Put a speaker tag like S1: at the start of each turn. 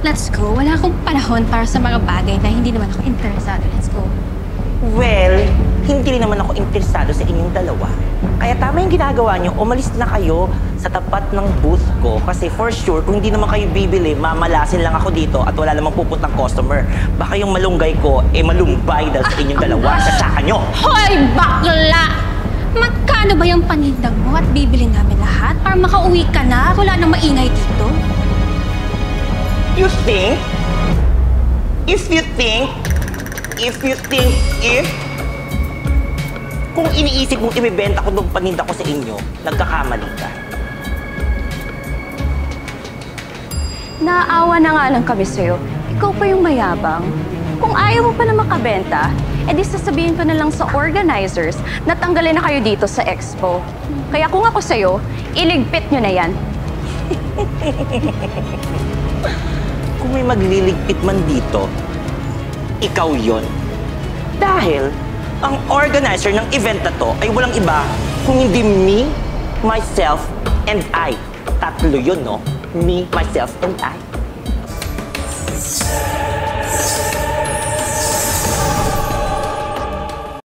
S1: Let's go. Wala akong panahon para sa mga bagay na hindi naman ako interesado. Let's go.
S2: Well, hindi rin naman ako interesado sa inyong dalawa. Kaya tama yung ginagawa niyo, umalis na kayo sa tapat ng booth ko. Kasi for sure, kung hindi naman kayo bibili, mamalasin lang ako dito at wala namang pupuntang customer. Baka yung malunggay ko, malumbay dahil sa inyong dalawa. Sasaka nyo!
S1: Hoy, bakla! Magkano ba yung paninda mo at bibili namin lahat para makauwi ka na? Wala nang maingay dito.
S2: You think? If kung iniisip mong ibibenta ko ng paninda ko sa inyo, nagkakamali ka.
S3: Naawa na nga lang kami sa'yo. Ikaw pa yung mayabang. Kung ayaw mo pa na makabenta, edi sasabihin ko na lang sa organizers na tanggalin na kayo dito sa expo. Kaya kung ako sa'yo, iligpit nyo na yan.
S2: Kung may magliligpit man dito, ikaw yon. Dahil ang organizer ng event na to ay walang iba kung hindi me, myself, and I. Tatlo yun, no? Me, myself, and I.